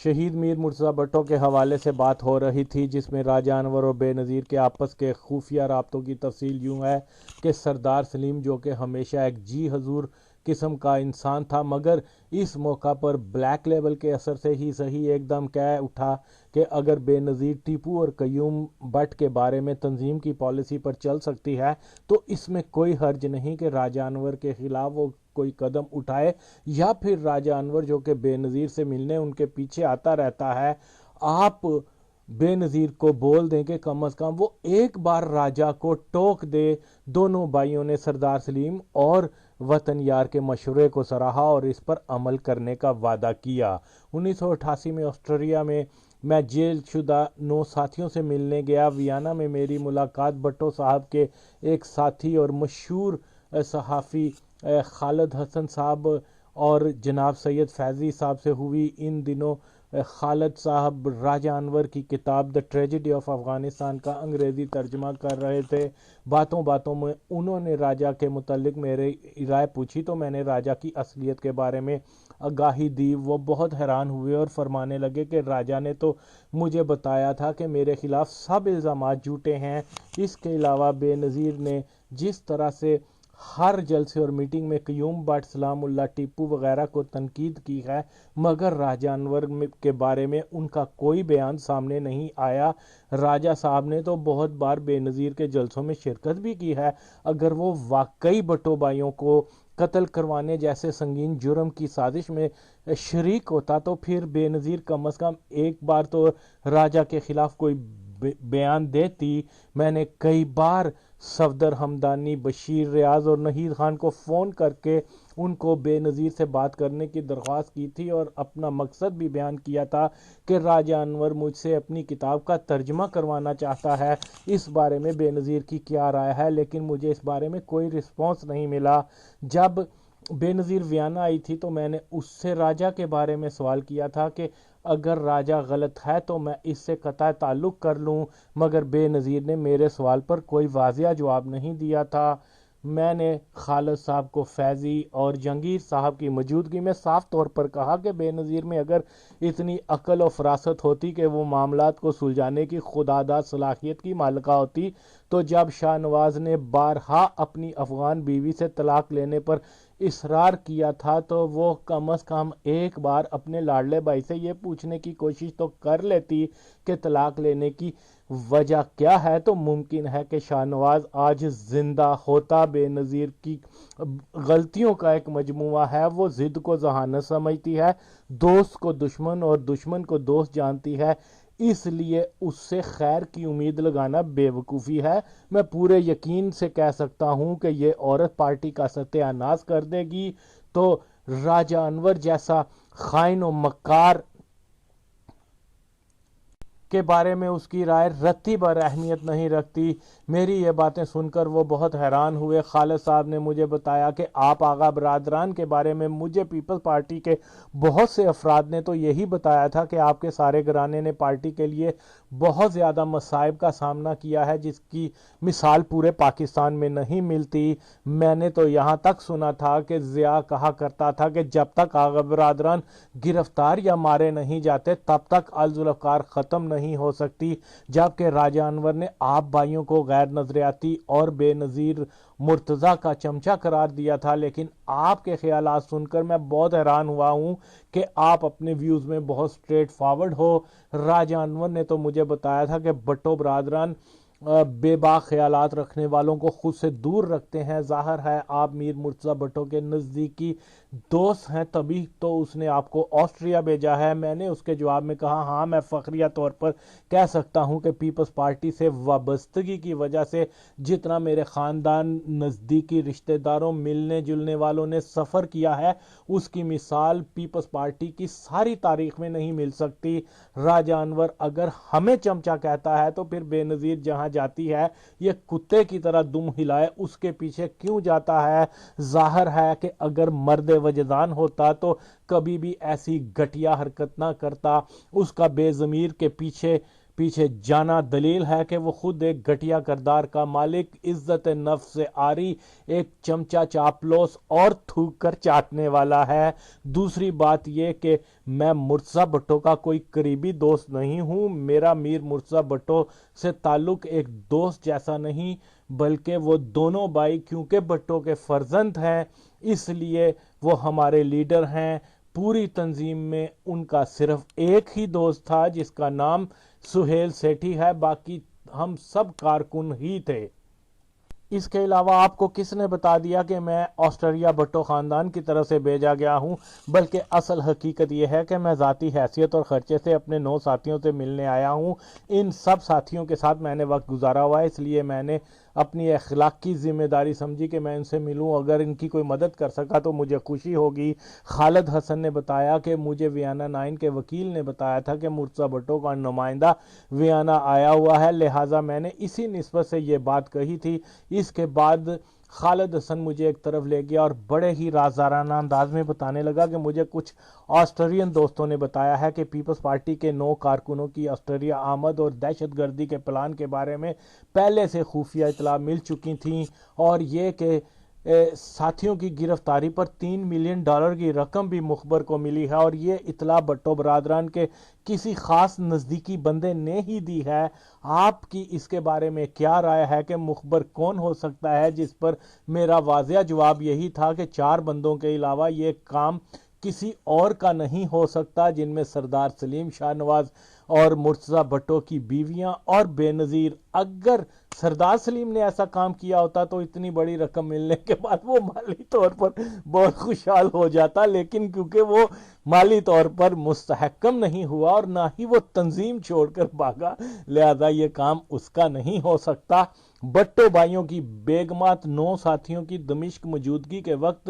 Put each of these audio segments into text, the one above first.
شہید میر مرتضی بھٹو کے حوالے سے بات ہو رہی تھی، جس میں راجہ انور اور بے نظیر کے آپس کے خفیہ رابطوں کی تفصیل یوں ہے کہ سردار سلیم، جو کہ ہمیشہ ایک جی حضور قسم کا انسان تھا، مگر اس موقع پر بلیک لیبل کے اثر سے ہی صحیح ایک دم کہہ اٹھا کہ اگر بے نظیر ٹیپو اور قیوم بٹ کے بارے میں تنظیم کی پالیسی پر چل سکتی ہے تو اس میں کوئی حرج نہیں کہ راجہ انور کے خلاف وہ کوئی قدم اٹھائے، یا پھر راجہ انور جو کہ بے نظیر سے ملنے ان کے پیچھے آتا رہتا ہے، آپ بے نظیر کو بول دیں کہ کم از کم وہ ایک بار راجہ کو ٹوک دے۔ دونوں بھائیوں نے سردار سلیم اور وطن یار کے مشورے کو سراہا اور اس پر عمل کرنے کا وعدہ کیا۔ 1988 میں آسٹریا میں جیل شدہ 9 ساتھیوں سے ملنے گیا۔ ویانا میں میری ملاقات بھٹو صاحب کے ایک ساتھی اور مشہور صحافی خالد حسن صاحب اور جناب سید فیضی صاحب سے ہوئی۔ ان دنوں خالد صاحب راجہ انور کی کتاب دی ٹریجڈی آف افغانستان کا انگریزی ترجمہ کر رہے تھے۔ باتوں باتوں میں انہوں نے راجہ کے متعلق میرے رائے پوچھی تو میں نے راجہ کی اصلیت کے بارے میں آگاہی دی۔ وہ بہت حیران ہوئے اور فرمانے لگے کہ راجہ نے تو مجھے بتایا تھا کہ میرے خلاف سب الزامات جھوٹے ہیں۔ اس کے علاوہ بے نظیر نے جس طرح سے ہر جلسے اور میٹنگ میں قیوم بٹ، سلام اللہ ٹیپو وغیرہ کو تنقید کی ہے، مگر راجہ انور کے بارے میں ان کا کوئی بیان سامنے نہیں آیا۔ راجہ صاحب نے تو بہت بار بے نظیر کے جلسوں میں شرکت بھی کی ہے۔ اگر وہ واقعی بھٹو بھائیوں کو قتل کروانے جیسے سنگین جرم کی سازش میں شریک ہوتا تو پھر بے نظیر کم از کم ایک بار تو راجہ کے خلاف کوئی بیان دیتی۔ میں نے کئی بار صفدر حمدانی، بشیر ریاض اور نہید خان کو فون کر کے ان کو بے نظیر سے بات کرنے کی درخواست کی تھی اور اپنا مقصد بھی بیان کیا تھا کہ راجہ انور مجھ سے اپنی کتاب کا ترجمہ کروانا چاہتا ہے، اس بارے میں بے نظیر کی کیا رائے ہے، لیکن مجھے اس بارے میں کوئی رسپانس نہیں ملا۔ جب بے نظیر ویانا آئی تھی تو میں نے اس سے راجہ کے بارے میں سوال کیا تھا کہ اگر راجہ غلط ہے تو میں اس سے قطع تعلق کر لوں، مگر بے نظیر نے میرے سوال پر کوئی واضح جواب نہیں دیا تھا۔ میں نے خالد صاحب کو فیضی اور جنگیر صاحب کی موجودگی میں صاف طور پر کہا کہ بے نظیر میں اگر اتنی عقل و فراست ہوتی کہ وہ معاملات کو سلجھانے کی خودداد صلاحیت کی مالکہ ہوتی تو جب شاہ نواز نے بارہا اپنی افغان بیوی سے طلاق لینے پر اصرار کیا تھا تو وہ کم از کم ایک بار اپنے لاڈلے بھائی سے یہ پوچھنے کی کوشش تو کر لیتی کہ طلاق لینے کی وجہ کیا ہے، تو ممکن ہے کہ شاہ نواز آج زندہ ہوتا۔ بے نظیر کی غلطیوں کا ایک مجموعہ ہے۔ وہ ضد کو ذہانت سمجھتی ہے، دوست کو دشمن اور دشمن کو دوست جانتی ہے، اس لیے اس سے خیر کی امید لگانا بے وقوفی ہے۔ میں پورے یقین سے کہہ سکتا ہوں کہ یہ عورت پارٹی کا ستیہ ناش کر دے گی تو راجہ انور جیسا خائن و مکار کے بارے میں اس کی رائے رتی بھر اہمیت نہیں رکھتی۔ میری یہ باتیں سن کر وہ بہت حیران ہوئے۔ خالد صاحب نے مجھے بتایا کہ آپ آغا برادران کے بارے میں مجھے پیپلز پارٹی کے بہت سے افراد نے تو یہی بتایا تھا کہ آپ کے سارے گھرانے نے پارٹی کے لیے بہت زیادہ مصائب کا سامنا کیا ہے جس کی مثال پورے پاکستان میں نہیں ملتی۔ میں نے تو یہاں تک سنا تھا کہ ضیاء کہا کرتا تھا کہ جب تک آغا برادران گرفتار یا مارے نہیں جاتے تب تک الذوالفقار ختم نہیں ہو سکتی، جبکہ راجہ انور نے آپ بھائیوں کو غیر نظریاتی اور بے نظیر مرتضیٰ کا چمچہ قرار دیا تھا۔ لیکن آپ کے خیالات سن کر میں بہت حیران ہوا ہوں کہ آپ اپنے ویوز میں بہت سٹریٹ فارورڈ ہو۔ راجہ انور نے تو مجھے بتایا تھا کہ بھٹو برادران بے باک خیالات رکھنے والوں کو خود سے دور رکھتے ہیں۔ ظاہر ہے آپ میر مرتضیٰ بھٹو کے نزدیکی دوست ہیں، تبھی تو اس نے آپ کو آسٹریا بھیجا ہے۔ میں نے اس کے جواب میں کہا ہاں، میں فخریہ طور پر کہہ سکتا ہوں کہ پیپلز پارٹی سے وابستگی کی وجہ سے جتنا میرے خاندان، نزدیکی رشتہ داروں، ملنے جلنے والوں نے سفر کیا ہے اس کی مثال پیپلز پارٹی کی ساری تاریخ میں نہیں مل سکتی۔ راجہ انور اگر ہمیں چمچہ کہتا ہے تو پھر بے نظیر جہاں جاتی ہے یہ کتے کی طرح دم ہلائے اس کے پیچھے کیوں جاتا ہے؟ ظاہر ہے کہ اگر مرد وجدان ہوتا تو کبھی بھی ایسی گھٹیا حرکت نہ کرتا۔ اس کا بے ضمیر کے پیچھے پیچھے جانا دلیل ہے کہ وہ خود ایک گھٹیا کردار کا مالک، عزت نفس سے عاری، ایک چمچہ چاپلوس اور تھوک کر چاٹنے والا ہے۔ دوسری بات یہ کہ میں مرتضی بھٹو کا کوئی قریبی دوست نہیں ہوں۔ میرا میر مرتضی بھٹو سے تعلق ایک دوست جیسا نہیں، بلکہ وہ دونوں بھائی کیونکہ بھٹو کے فرزند ہیں، اس لیے وہ ہمارے لیڈر ہیں۔ پوری تنظیم میں ان کا صرف ایک ہی دوست تھا جس کا نام سہیل سیٹھی ہے، باقی ہم سب کارکن ہی تھے۔ اس کے علاوہ آپ کو کس نے بتا دیا کہ میں آسٹریلیا بھٹو خاندان کی طرف سے بھیجا گیا ہوں؟ بلکہ اصل حقیقت یہ ہے کہ میں ذاتی حیثیت اور خرچے سے اپنے 9 ساتھیوں سے ملنے آیا ہوں۔ ان سب ساتھیوں کے ساتھ میں نے وقت گزارا ہوا ہے، اس لیے میں نے اپنی اخلاقی ذمہ داری سمجھی کہ میں ان سے ملوں۔ اگر ان کی کوئی مدد کر سکا تو مجھے خوشی ہوگی۔ خالد حسن نے بتایا کہ مجھے ویانا 9 کے وکیل نے بتایا تھا کہ مرتضی بھٹو کا نمائندہ ویانا آیا ہوا ہے، لہٰذا میں نے اسی نسبت سے یہ بات کہی تھی۔ اس کے بعد خالد حسن مجھے ایک طرف لے گیا اور بڑے ہی رازدارانہ انداز میں بتانے لگا کہ مجھے کچھ آسٹریلین دوستوں نے بتایا ہے کہ پیپلز پارٹی کے 9 کارکنوں کی آسٹریلیا آمد اور دہشت گردی کے پلان کے بارے میں پہلے سے خفیہ اطلاع مل چکی تھیں، اور یہ کہ ساتھیوں کی گرفتاری پر $3 ملین کی رقم بھی مخبر کو ملی ہے، اور یہ اطلاع بھٹو برادران کے کسی خاص نزدیکی بندے نے ہی دی ہے۔ آپ کی اس کے بارے میں کیا رائے ہے کہ مخبر کون ہو سکتا ہے؟ جس پر میرا واضح جواب یہی تھا کہ 4 بندوں کے علاوہ یہ کام کسی اور کا نہیں ہو سکتا، جن میں سردار سلیم شاہ نواز اور مرتضی بھٹو کی بیویاں اور بے نظیر۔ اگر سردار سلیم نے ایسا کام کیا ہوتا تو اتنی بڑی رقم ملنے کے بعد وہ مالی طور پر بہت خوشحال ہو جاتا، لیکن کیونکہ وہ مالی طور پر مستحکم نہیں ہوا اور نہ ہی وہ تنظیم چھوڑ کر بھاگا، لہذا یہ کام اس کا نہیں ہو سکتا۔ بھٹو بھائیوں کی بیگمات 9 ساتھیوں کی دمشق موجودگی کے وقت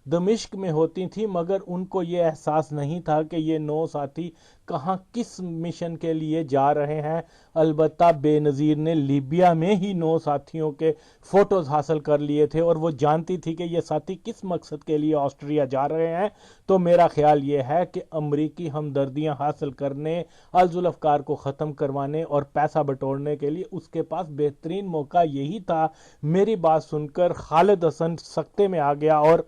دمشق میں ہوتی تھیں، مگر ان کو یہ احساس نہیں تھا کہ یہ 9 ساتھی کہاں کس مشن کے لیے جا رہے ہیں۔ البتہ بے نظیر نے لیبیا میں ہی 9 ساتھیوں کے فوٹوز حاصل کر لیے تھے، اور وہ جانتی تھی کہ یہ ساتھی کس مقصد کے لیے آسٹریا جا رہے ہیں۔ تو میرا خیال یہ ہے کہ امریکی ہمدردیاں حاصل کرنے، الذوالافکار کو ختم کروانے اور پیسہ بٹورنے کے لیے اس کے پاس بہترین موقع یہی تھا۔ میری بات سن کر خالد حسن سکتے میں آ گیا اور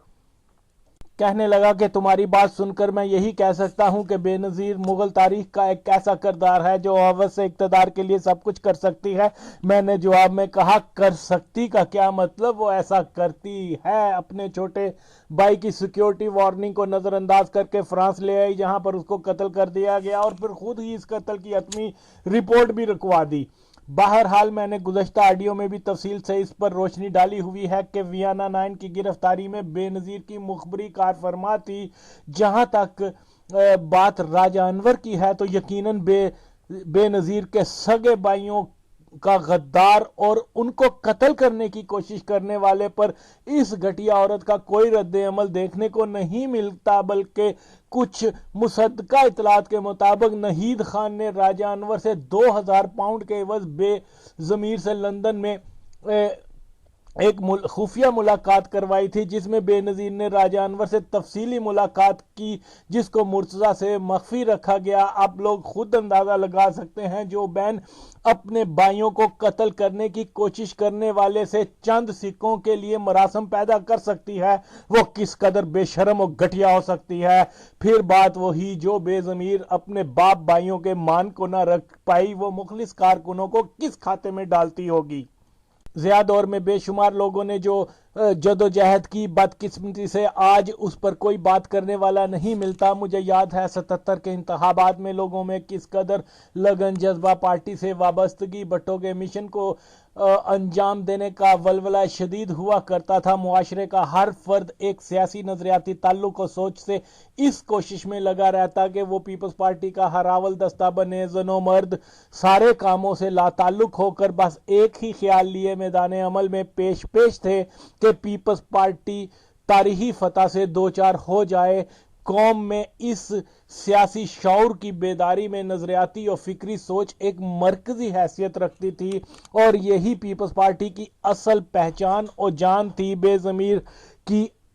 کہنے لگا کہ تمہاری بات سن کر میں یہی کہہ سکتا ہوں کہ بے نظیر مغل تاریخ کا ایک ایسا کردار ہے جو ہوس سے اقتدار کے لیے سب کچھ کر سکتی ہے۔ میں نے جواب میں کہا، کر سکتی کا کیا مطلب؟ وہ ایسا کرتی ہے۔ اپنے چھوٹے بھائی کی سیکیورٹی وارننگ کو نظر انداز کر کے فرانس لے آئی، جہاں پر اس کو قتل کر دیا گیا، اور پھر خود ہی اس قتل کی حتمی رپورٹ بھی رکھوا دی۔ بہرحال میں نے گزشتہ آڈیو میں بھی تفصیل سے اس پر روشنی ڈالی ہوئی ہے کہ ویانا 9 کی گرفتاری میں بے نظیر کی مخبری کار فرما تھی۔ جہاں تک بات راجہ انور کی ہے تو یقیناً بے نظیر کے سگے بھائیوں کا غدار اور ان کو قتل کرنے کی کوشش کرنے والے پر اس گھٹیا عورت کا کوئی رد عمل دیکھنے کو نہیں ملتا، بلکہ کچھ مصدقہ اطلاعات کے مطابق نہید خان نے راجہ انور سے 2000 پاؤنڈ کے عوض بے ضمیر سے لندن میں ایک خفیہ ملاقات کروائی تھی، جس میں بے نظیر نے راجہ انور سے تفصیلی ملاقات کی، جس کو مرتضی سے مخفی رکھا گیا۔ آپ لوگ خود اندازہ لگا سکتے ہیں جو بہن اپنے بھائیوں کو قتل کرنے کی کوشش کرنے والے سے چند سکوں کے لیے مراسم پیدا کر سکتی ہے، وہ کس قدر بے شرم و گھٹیا ہو سکتی ہے۔ پھر بات وہی جو بے ضمیر اپنے باپ بھائیوں کے مان کو نہ رکھ پائی، وہ مخلص کارکنوں کو کس کھاتے میں ڈالتی ہوگی۔ ضیاء دور میں بے شمار لوگوں نے جو جدوجہد کی، بدقسمتی سے آج اس پر کوئی بات کرنے والا نہیں ملتا۔ مجھے یاد ہے 77 کے انتخابات میں لوگوں میں کس قدر لگن، جذبہ، پارٹی سے وابستگی، بھٹو کے مشن کو انجام دینے کا ولولہ شدید ہوا کرتا تھا۔ معاشرے کا ہر فرد ایک سیاسی نظریاتی تعلق و سوچ سے اس کوشش میں لگا رہتا کہ وہ پیپلز پارٹی کا ہر اول دستہ بنے۔ زن و مرد سارے کاموں سے لا تعلق ہو کر بس ایک ہی خیال لیے میدان عمل میں پیش تھے کہ پیپلز پارٹی تاریخی فتح سے دوچار ہو جائے۔ قوم میں اس سیاسی شعور کی بیداری میں نظریاتی اور فکری سوچ ایک مرکزی حیثیت رکھتی تھی، اور یہی پیپلز پارٹی کی اصل پہچان اور جان تھی۔ بے ضمیر کی